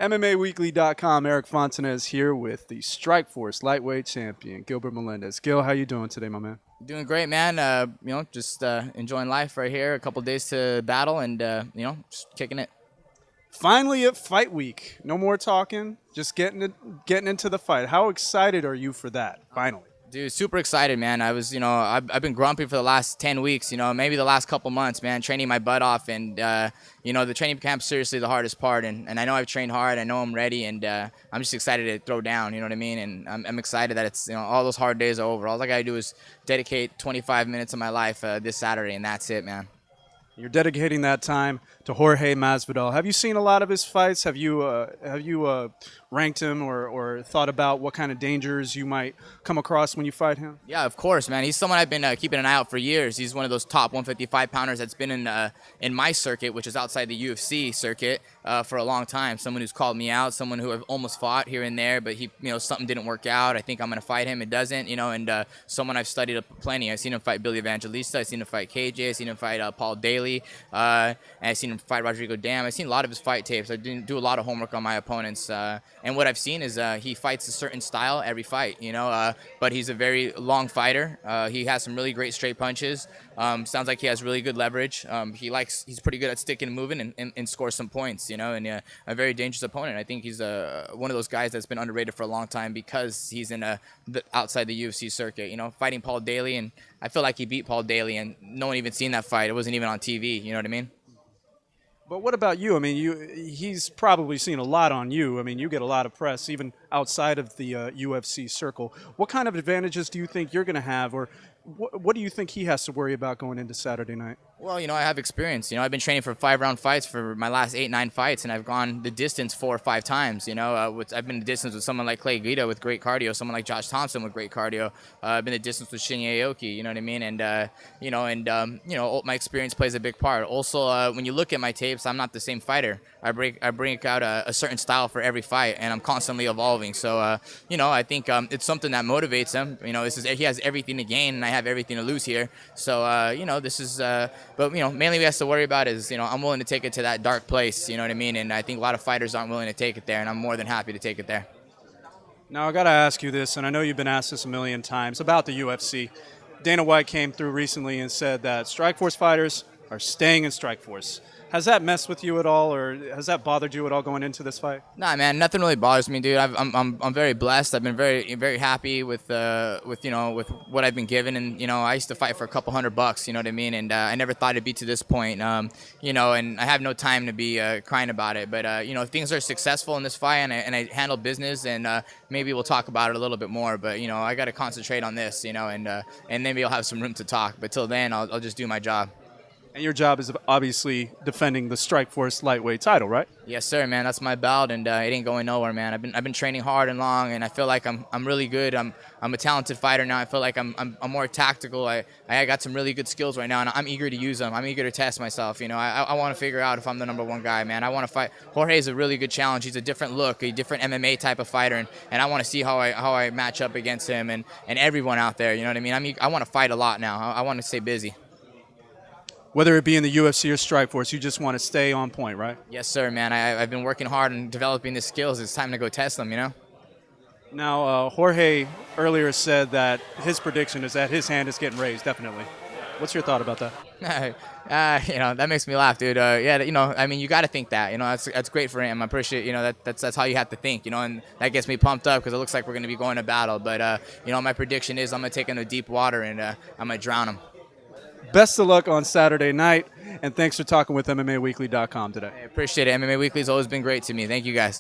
MMAWeekly.com. Eric Fontanez here with the Strikeforce lightweight champion, Gilbert Melendez. Gil, how you doing today, my man? Doing great, man. Just enjoying life right here. A couple days to battle and, just kicking it. Finally at fight week. No more talking, just getting into the fight. How excited are you for that, finally? Dude, super excited, man. I've been grumpy for the last 10 weeks, maybe the last couple months, man, training my butt off. And, the training camp's seriously the hardest part. And I know I've trained hard. I know I'm ready. And I'm just excited to throw down, you know what I mean? And I'm excited that it's, all those hard days are over. All I got to do is dedicate 25 minutes of my life this Saturday, and that's it, man. You're dedicating that time to Jorge Masvidal. Have you seen a lot of his fights? Have you ranked him or thought about what kind of dangers you might come across when you fight him? Yeah, of course, man. He's someone I've been keeping an eye out for years. He's one of those top 155-pounders that's been in my circuit, which is outside the UFC circuit, for a long time. Someone who's called me out, someone who I've almost fought here and there, but something didn't work out. I think I'm going to fight him. It doesn't, and someone I've studied plenty. I've seen him fight Billy Evangelista. I've seen him fight KJ. I've seen him fight Paul Daly. And I've seen him fight Rodrigo Dam. I've seen a lot of his fight tapes. I didn't do a lot of homework on my opponents. And what I've seen is he fights a certain style every fight, but he's a very long fighter. He has some really great straight punches. Sounds like he has really good leverage. He's pretty good at sticking and moving and score some points, and a very dangerous opponent. I think he's one of those guys that's been underrated for a long time because he's in outside the UFC circuit, fighting Paul Daly, and I feel like he beat Paul Daly and no one even seen that fight. It wasn't even on TV, you know what I mean? But what about you? I mean, he's probably seen a lot on you. I mean, you get a lot of press even outside of the UFC circle. What kind of advantages do you think you're going to have, or what do you think he has to worry about going into Saturday night? Well, I have experience. I've been training for 5-round fights for my last 8-9 fights, and I've gone the distance 4 or 5 times. I've been the distance with someone like Clay Guida with great cardio, someone like Josh Thompson with great cardio. I've been the distance with Shinya Aoki, you know what I mean? And my experience plays a big part. Also, when you look at my tapes, I'm not the same fighter. I break out a certain style for every fight, and I'm constantly evolving. So, I think it's something that motivates him. He has everything to gain, and I have everything to lose here. So, this is. But mainly what he has to worry about is, I'm willing to take it to that dark place. You know what I mean? And I think a lot of fighters aren't willing to take it there, and I'm more than happy to take it there. Now I got to ask you this, and I know you've been asked this a million times about the UFC. Dana White came through recently and said that Strikeforce fighters are staying in Strikeforce. Has that messed with you at all, or has that bothered you at all going into this fight? Nah, man, nothing really bothers me, dude. I'm very blessed. I've been very very happy with what I've been given, and I used to fight for a couple $100, you know what I mean? And I never thought it'd be to this point, and I have no time to be crying about it. But if things are successful in this fight, and I handle business, and maybe we'll talk about it a little bit more. But I got to concentrate on this, and maybe I'll have some room to talk. But till then, I'll just do my job. And your job is obviously defending the Strikeforce lightweight title, right? Yes, sir, man. That's my belt, and it ain't going nowhere, man. I've been training hard and long, and I feel like I'm really good. I'm a talented fighter now. I feel like I'm more tactical. I got some really good skills right now, and I'm eager to use them. I'm eager to test myself. I want to figure out if I'm the number one guy, man. I want to fight. Jorge is a really good challenge. He's a different look, a different MMA type of fighter, and I want to see how I match up against him and everyone out there. You know what I mean? I want to fight a lot now. I want to stay busy. Whether it be in the UFC or Strikeforce, you just want to stay on point, right? Yes, sir, man. I've been working hard and developing the skills. It's time to go test them, Now, Jorge earlier said that his prediction is that his hand is getting raised, definitely. What's your thought about that? That makes me laugh, dude. You got to think that. That's great for him. I appreciate, that's how you have to think, and that gets me pumped up because it looks like we're going to be going to battle. But, my prediction is I'm going to take him to deep water and I'm going to drown him. Best of luck on Saturday night, and thanks for talking with MMAWeekly.com today. I appreciate it. MMA Weekly has always been great to me. Thank you, guys.